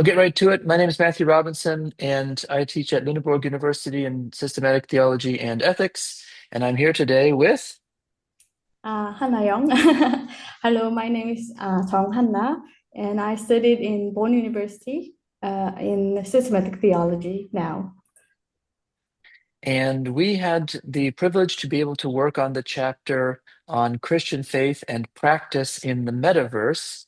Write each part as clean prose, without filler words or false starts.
I'll get right to it. My name is Matthew Robinson, and I teach at Lunenburg University in Systematic Theology and Ethics. And I'm here today with Hannah Jeong. Hello, my name is Jeong Hannah, and I studied in Bonn University in systematic theology now. and we had the privilege to be able to work on the chapter on Christian faith and practice in the Metaverse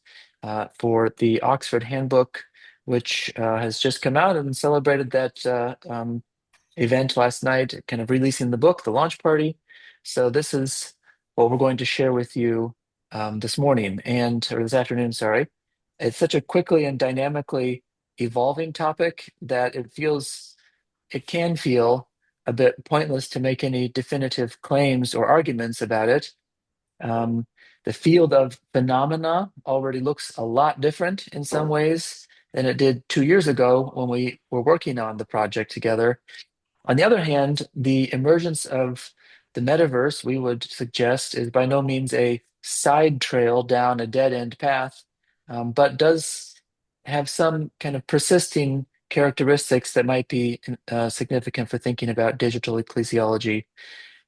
for the Oxford Handbook, which has just come out and celebrated that event last night, kind of releasing the book, the launch party. So this is what we're going to share with you this morning or this afternoon, sorry. It's such a quickly and dynamically evolving topic that it can feel a bit pointless to make any definitive claims or arguments about it. Um, the field of phenomena already looks a lot different in some ways than it did 2 years ago when we were working on the project together. On the other hand, the emergence of the metaverse, we would suggest, is by no means a side trail down a dead end path, but does have some kind of persisting characteristics that might be significant for thinking about digital ecclesiology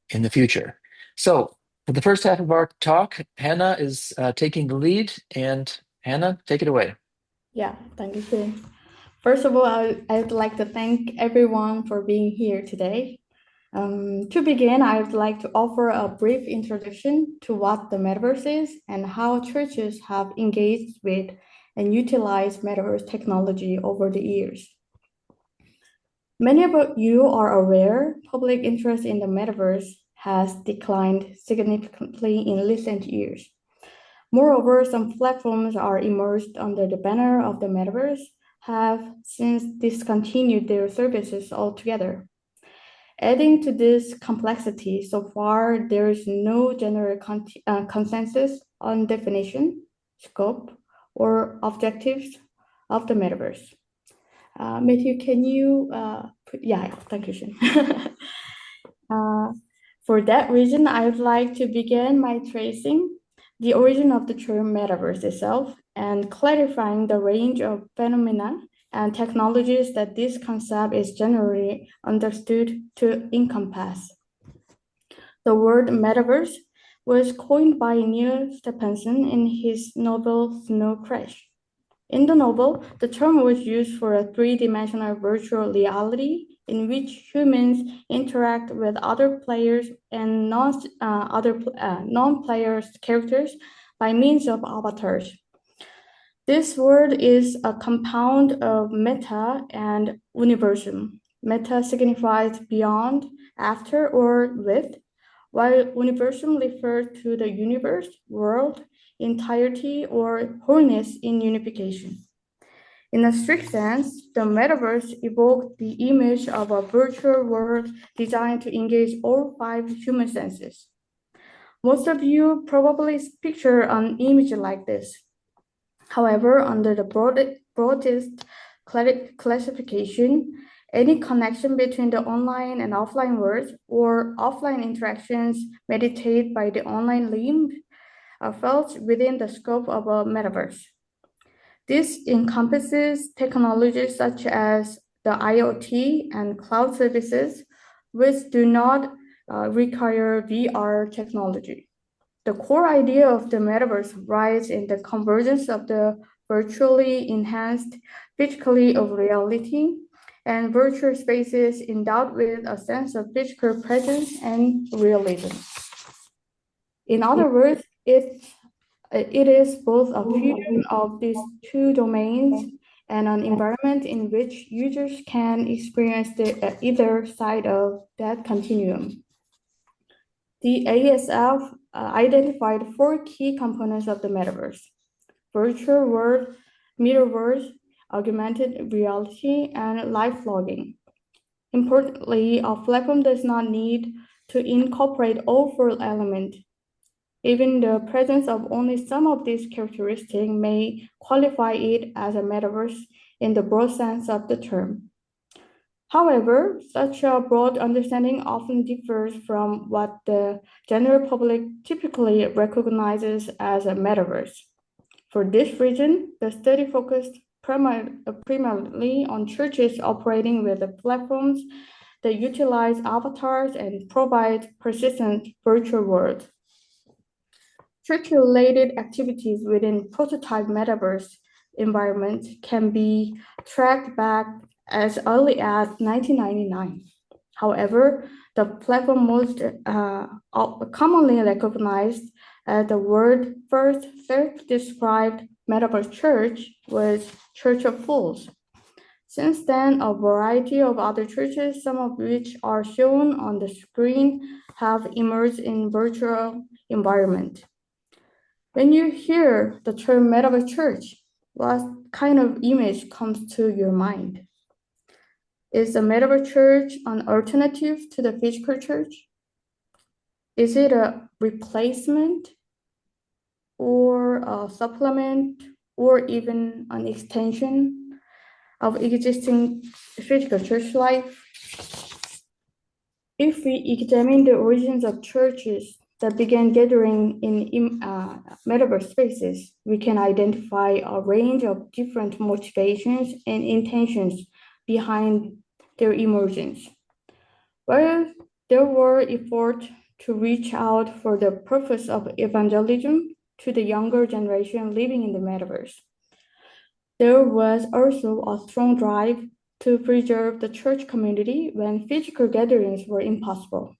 in the future. So, for the first half of our talk, Hannah is taking the lead, and Hannah, take it away. Yeah, thank you, Finn. First of all, I'd like to thank everyone for being here today. To begin, I would like to offer a brief introduction to what the metaverse is and how churches have engaged with and utilized metaverse technology over the years. Many of you are aware public interest in the metaverse has declined significantly in recent years. Moreover, some platforms are immersed under the banner of the metaverse have since discontinued their services altogether. Adding to this complexity, so far there is no general consensus on definition, scope, or objectives of the metaverse. Matthew, can you yeah, thank you, Shin. uh, for that reason, I would like to begin by tracing the origin of the term metaverse itself and clarifying the range of phenomena and technologies that this concept is generally understood to encompass. The word metaverse was coined by Neil Stephenson in his novel Snow Crash. In the novel, the term was used for a three-dimensional virtual reality in which humans interact with other players and non-players characters by means of avatars. This word is a compound of meta and universum. Meta signifies beyond, after, or with, while universum refers to the universe, world, entirety, or wholeness in unification. In a strict sense, the metaverse evoked the image of a virtual world designed to engage all five human senses. Most of you probably picture an image like this. However, under the broadest classification, any connection between the online and offline worlds or offline interactions mediated by the online limb falls within the scope of a metaverse. This encompasses technologies such as the IoT and cloud services, which do not require VR technology. The core idea of the metaverse lies in the convergence of the virtually enhanced physically of reality and virtual spaces endowed with a sense of physical presence and realism. In other words, it is both a fusion of these two domains and an environment in which users can experience either side of that continuum. The ASF identified four key components of the metaverse: virtual world, metaverse, augmented reality, and live logging. Importantly, a platform does not need to incorporate all four elements. Even the presence of only some of these characteristics may qualify it as a metaverse in the broad sense of the term. However, such a broad understanding often differs from what the general public typically recognizes as a metaverse. For this reason, the study focused primarily on churches operating with the platforms that utilize avatars and provide persistent virtual worlds. Church-related activities within prototype metaverse environments can be tracked back as early as 1999. However, the platform most commonly recognized as the world's first self-described metaverse church was Church of Fools. Since then, a variety of other churches, some of which are shown on the screen, have emerged in virtual environment. When you hear the term metaverse church, what kind of image comes to your mind? Is the metaverse church an alternative to the physical church? Is it a replacement or a supplement or even an extension of existing physical church life? If we examine the origins of churches that began gathering in metaverse spaces, we can identify a range of different motivations and intentions behind their emergence. While there were efforts to reach out for the purpose of evangelism to the younger generation living in the metaverse, there was also a strong drive to preserve the church community when physical gatherings were impossible.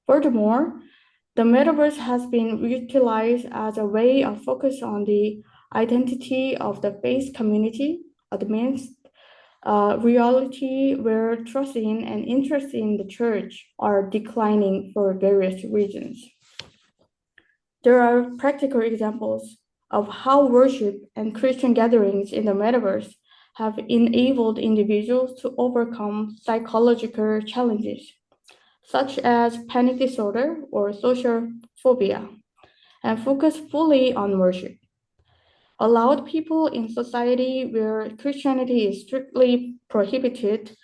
Furthermore, the metaverse has been utilized as a way of focus on the identity of the faith community amidst reality where trust in and interest in the church are declining for various reasons. There are practical examples of how worship and Christian gatherings in the metaverse have enabled individuals to overcome psychological challenges, such as panic disorder or social phobia, and focus fully on worship. Allowed people in society where Christianity is strictly prohibited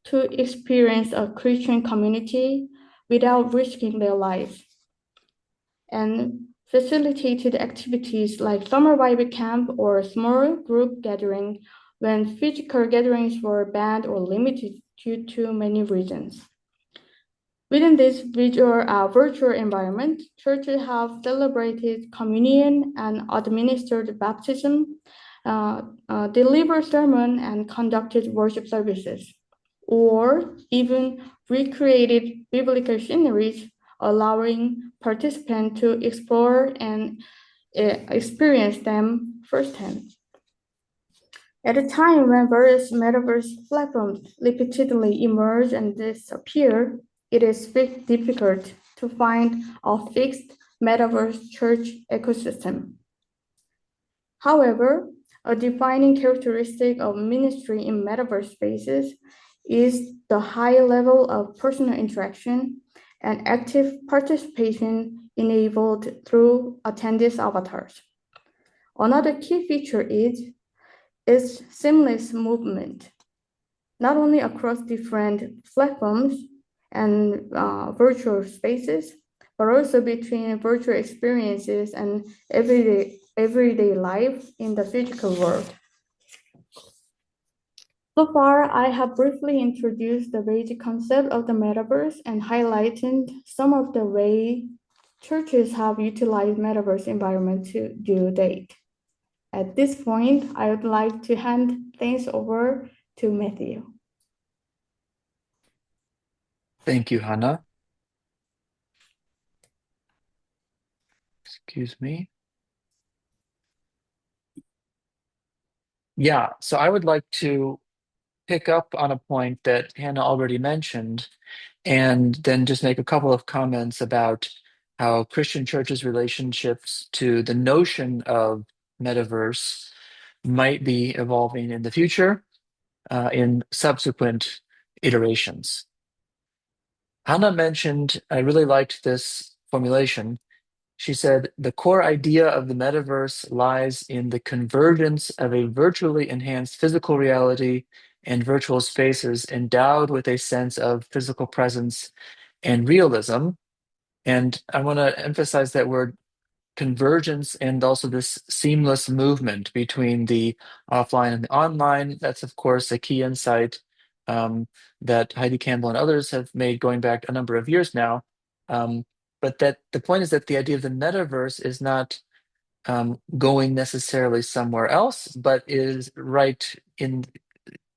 to experience a Christian community without risking their lives, and facilitated activities like summer Bible camp or small group gathering when physical gatherings were banned or limited due to many reasons. Within this virtual environment, churches have celebrated communion and administered baptism, delivered sermon and conducted worship services, or even recreated biblical sceneries, allowing participants to explore and experience them firsthand. At a time when various metaverse platforms repeatedly emerge and disappear, it is difficult to find a fixed metaverse church ecosystem. However, a defining characteristic of ministry in metaverse spaces is the high level of personal interaction and active participation enabled through attendee avatars. Another key feature is seamless movement, not only across different platforms and virtual spaces, but also between virtual experiences and everyday life in the physical world. So far, I have briefly introduced the basic concept of the metaverse and highlighted some of the ways churches have utilized metaverse environment to date. At this point, I would like to hand things over to Matthew. Thank you, Hannah. Excuse me. Yeah, so I would like to pick up on a point that Hannah already mentioned, and then just make a couple of comments about how Christian churches' relationships to the notion of metaverse might be evolving in the future in subsequent iterations. Hannah mentioned, I really liked this formulation. She said, the core idea of the metaverse lies in the convergence of a virtually enhanced physical reality and virtual spaces endowed with a sense of physical presence and realism. And I want to emphasize that word convergence and also this seamless movement between the offline and the online. That's, of course, a key insight that Heidi Campbell and others have made going back a number of years now. Um, but that the point is that the idea of the metaverse is not going necessarily somewhere else, but is right in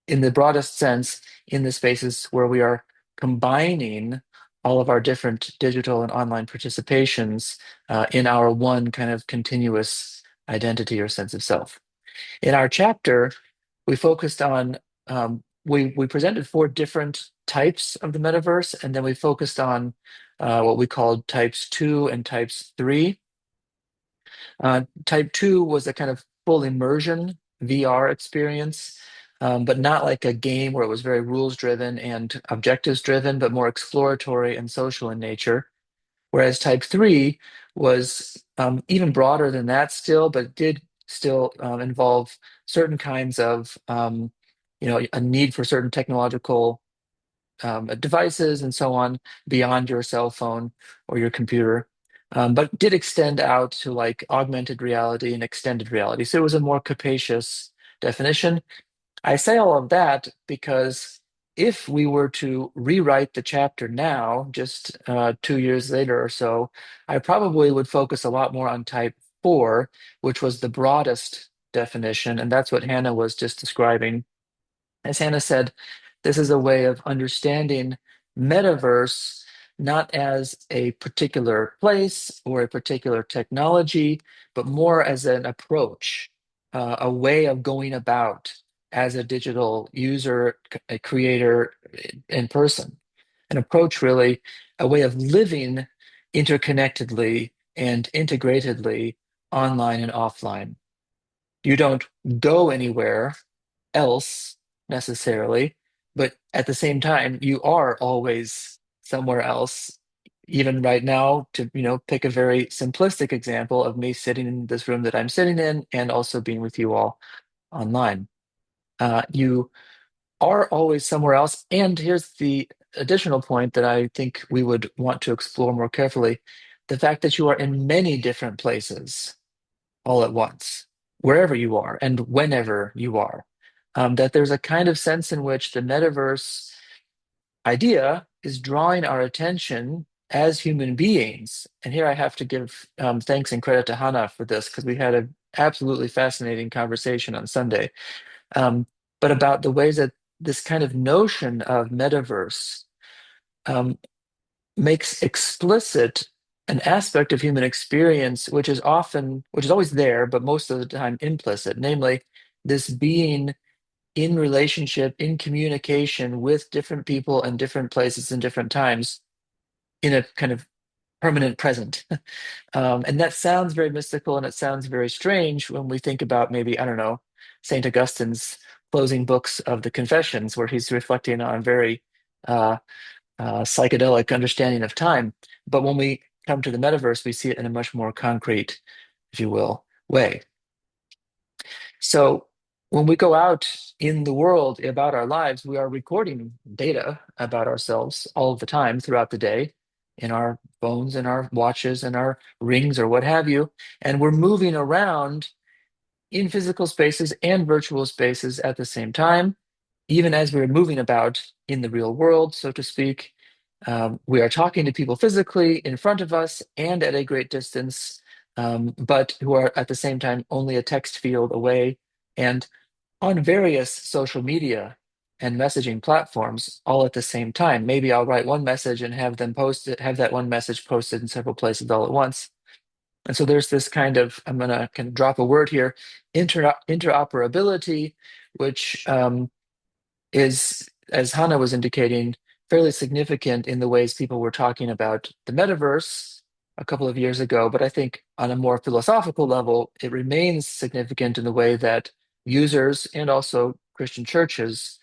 the broadest sense in the spaces where we are combining all of our different digital and online participations in our one kind of continuous identity or sense of self. In our chapter, we focused on we presented four different types of the metaverse, and then we focused on what we called types two and types three. Type two was a kind of full immersion VR experience, but not like a game where it was very rules driven and objectives driven, but more exploratory and social in nature. Whereas type three was even broader than that still, but did still involve certain kinds of, a need for certain technological devices and so on beyond your cell phone or your computer, but did extend out to like augmented reality and extended reality. So it was a more capacious definition. I say all of that because if we were to rewrite the chapter now, just 2 years later or so, I probably would focus a lot more on type four, which was the broadest definition. And that's what Hannah was just describing. As Hannah said, this is a way of understanding metaverse not as a particular place or a particular technology, but more as an approach, a way of going about as a digital user, a creator in person. An approach, really, a way of living interconnectedly and integratedly online and offline. You don't go anywhere else necessarily, but at the same time, you are always somewhere else. Even right now, to pick a very simplistic example of me sitting in this room that I'm sitting in, and also being with you all online. You are always somewhere else. And here's the additional point that I think we would want to explore more carefully: the fact that you are in many different places all at once, wherever you are and whenever you are. That there's a kind of sense in which the metaverse idea is drawing our attention as human beings. And here I have to give thanks and credit to Hannah for this, because we had an absolutely fascinating conversation on Sunday. But about the ways that this kind of notion of metaverse um, makes explicit an aspect of human experience which is always there, but most of the time implicit, namely this being in relationship, in communication with different people and different places and different times in a kind of permanent present. And that sounds very mystical and it sounds very strange when we think about maybe, I don't know, St. Augustine's closing books of the Confessions, where he's reflecting on very uh, psychedelic understanding of time. But when we come to the metaverse, we see it in a much more concrete, if you will, way. So when we go out in the world about our lives, we are recording data about ourselves all the time throughout the day in our phones and our watches and our rings or what have you. And we're moving around in physical spaces and virtual spaces at the same time, even as we're moving about in the real world, so to speak. We are talking to people physically in front of us and at a great distance, but who are at the same time only a text field away, and on various social media and messaging platforms all at the same time. Maybe I'll write one message and have them post it, have that one message posted in several places all at once. And so there's this kind of, I'm going to kind of drop a word here, interoperability, which is, as Hannah was indicating, fairly significant in the ways people were talking about the metaverse a couple of years ago. But I think on a more philosophical level, it remains significant in the way that users and also Christian churches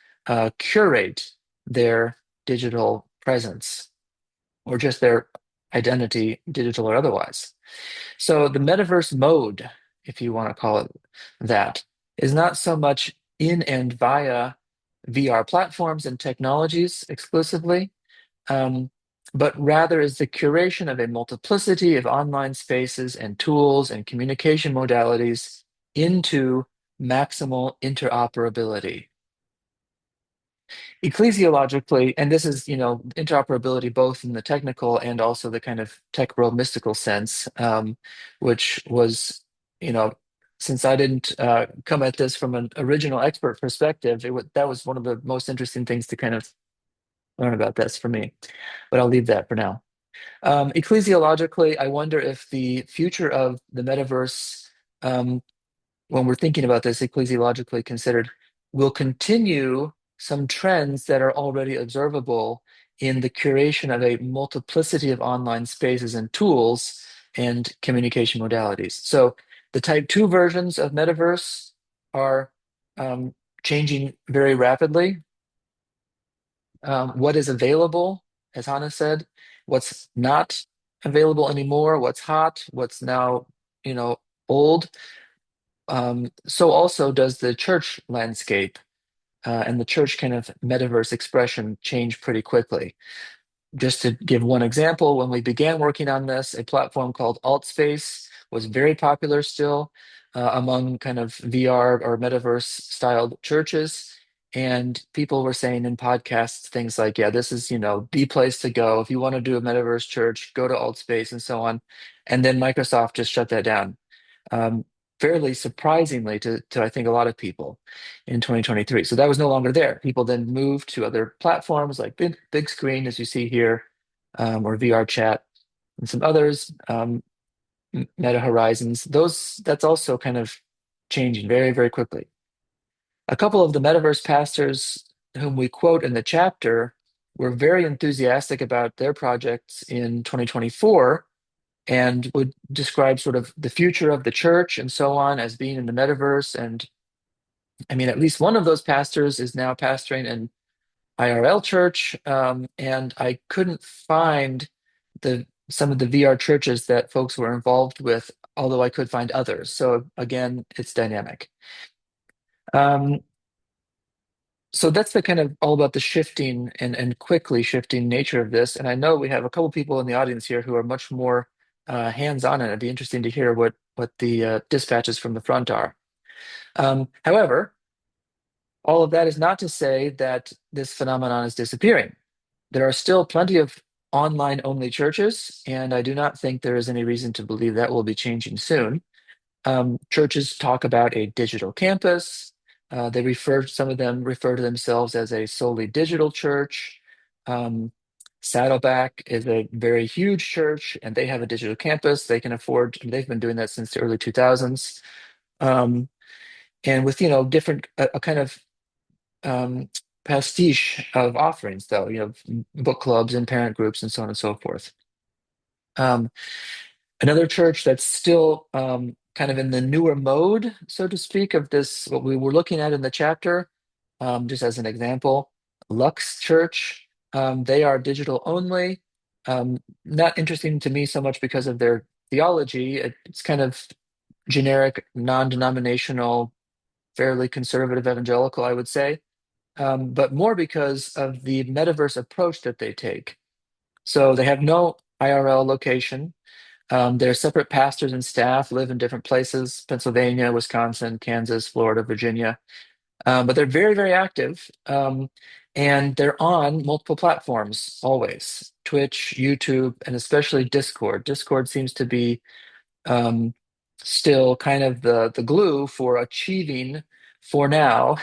curate their digital presence or just their identity, digital or otherwise. So the metaverse mode, if you want to call it that, is not so much in and via VR platforms and technologies exclusively, um, but rather is the curation of a multiplicity of online spaces and tools and communication modalities into maximal interoperability. Ecclesiologically, and this is, interoperability both in the technical and also the kind of tech world mystical sense, which was, you know, since I didn't come at this from an original expert perspective, that was one of the most interesting things to kind of learn about this for me. But I'll leave that for now. Ecclesiologically, I wonder if the future of the metaverse, um, when we're thinking about this ecclesiologically considered, will continue some trends that are already observable in the curation of a multiplicity of online spaces and tools and communication modalities. So the type 2 versions of metaverse are changing very rapidly. What is available, as Hannah said, what's not available anymore, what's hot, what's now, you know, old. So also does the church landscape and the church kind of metaverse expression change pretty quickly. Just to give one example, when we began working on this, a platform called AltSpace was very popular still among kind of VR or metaverse styled churches. And people were saying in podcasts things like, yeah, this is, the place to go. If you want to do a metaverse church, go to AltSpace and so on. And then Microsoft just shut that down. Um, Fairly surprisingly to I think a lot of people in 2023. So that was no longer there. People then moved to other platforms like big screen, as you see here, or VR chat, and some others, Meta Horizons. That's also kind of changing very, very quickly. A couple of the metaverse pastors whom we quote in the chapter were very enthusiastic about their projects in 2024 and would describe sort of the future of the church and so on as being in the metaverse. And I mean, at least one of those pastors is now pastoring an IRL church, and I couldn't find some of the VR churches that folks were involved with, although I could find others. So again, it's dynamic. Um, so that's the kind of all about the shifting and quickly shifting nature of this. And I know we have a couple people in the audience here who are much more hands-on, and it'd be interesting to hear what the dispatches from the front are. However, all of that is not to say that this phenomenon is disappearing. There are still plenty of online only churches, and I do not think there is any reason to believe that will be changing soon. Churches talk about a digital campus. Some of them refer to themselves as a solely digital church. Um, Saddleback is a very huge church, and they have a digital campus. They've been doing that since the early 2000s. Um, and with, different, a kind of um, pastiche of offerings, though, book clubs and parent groups and so on and so forth. Um, Another church that's still kind of in the newer mode, so to speak, of this, what we were looking at in the chapter, just as an example, Lux Church. They are digital only. Not interesting to me so much because of their theology. It's kind of generic, non-denominational, fairly conservative evangelical, I would say, but more because of the metaverse approach that they take. So they have no IRL location. Their separate pastors and staff live in different places: Pennsylvania, Wisconsin, Kansas, Florida, Virginia. But they're very, very active. And they're on multiple platforms always: Twitch, YouTube, and especially Discord. Discord seems to be um, still kind of the glue for achieving, for now.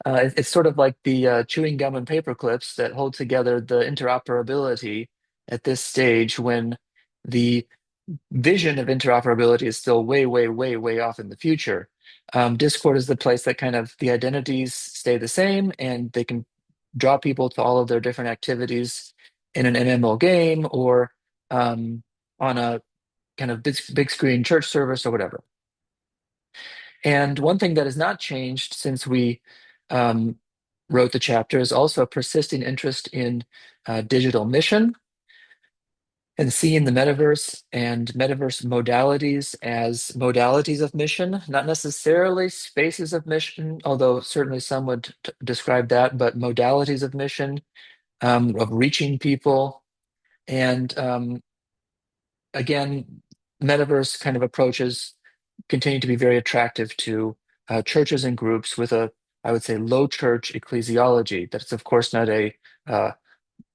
It's sort of like the chewing gum and paper clips that hold together the interoperability at this stage when the vision of interoperability is still way, way, way, way off in the future. Discord is the place that kind of the identities stay the same and they can draw people to all of their different activities in an MMO game or on a kind of big screen church service or whatever. And one thing that has not changed since we um, wrote the chapter is also a persisting interest in digital mission and seeing the metaverse and metaverse modalities as modalities of mission, not necessarily spaces of mission, although certainly some would describe that, but modalities of mission, of reaching people. And again, metaverse kind of approaches continue to be very attractive to churches and groups with a, I would say, low church ecclesiology. That's, of course, not a uh,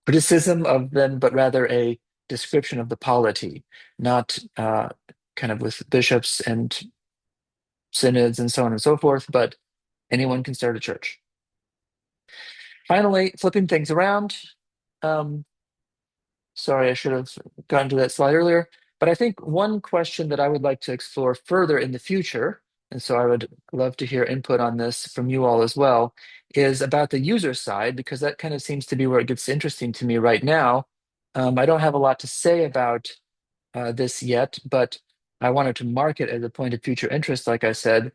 criticism of them, but rather a description of the polity, not kind of with bishops and synods and so on and so forth, but anyone can start a church. Finally, flipping things around. Um, Sorry, I should have gotten to that slide earlier. But I think one question that I would like to explore further in the future, and so I would love to hear input on this from you all as well, is about the user side, because that kind of seems to be where it gets interesting to me right now. I don't have a lot to say about this yet, but I wanted to mark it as a point of future interest, like I said.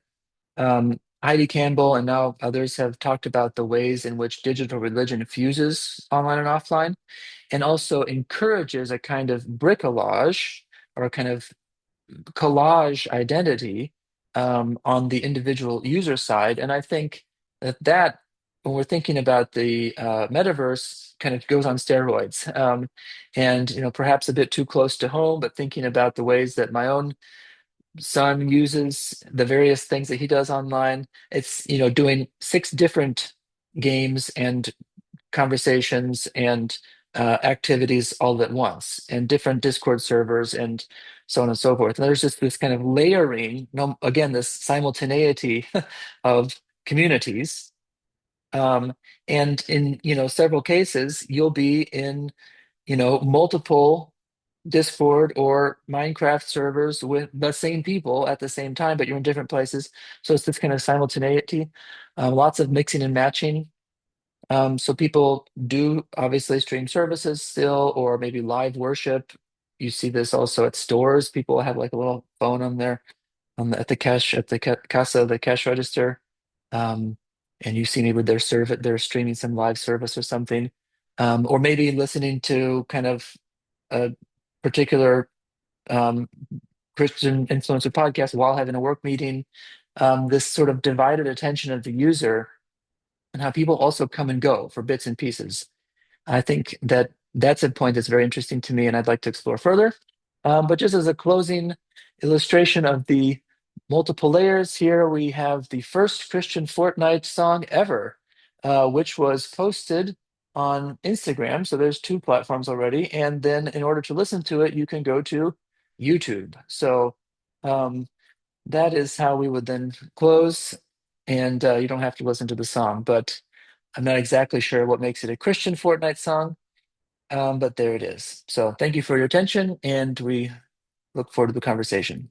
Heidi Campbell and now others have talked about the ways in which digital religion fuses online and offline and also encourages a kind of bricolage or a kind of collage identity on the individual user side. And I think that when we're thinking about the metaverse, kind of goes on steroids, and perhaps a bit too close to home. But thinking about the ways that my own son uses the various things that he does online, it's doing 6 different games and conversations and activities all at once and different Discord servers and so on and so forth. And there's just this kind of layering, no, again, this simultaneity of communities. Um, and in several cases, you'll be in multiple Discord or Minecraft servers with the same people at the same time, but you're in different places. So it's this kind of simultaneity, lots of mixing and matching. So people do obviously stream services still, or maybe live worship. You see this also at stores. People have like a little phone on there at the cash at the casa, the cash register, um, and you see maybe they're streaming some live service or something, or maybe listening to kind of a particular um, Christian influencer podcast while having a work meeting. This sort of divided attention of the user and how people also come and go for bits and pieces. I think that that's a point that's very interesting to me, and I'd like to explore further. But just as a closing illustration of the multiple layers, here we have the first Christian Fortnite song ever, which was posted on Instagram. So there's 2 platforms already. And then in order to listen to it, you can go to YouTube. So um, that is how we would then close. And you don't have to listen to the song, but I'm not exactly sure what makes it a Christian Fortnite song, but there it is. So thank you for your attention, and we look forward to the conversation.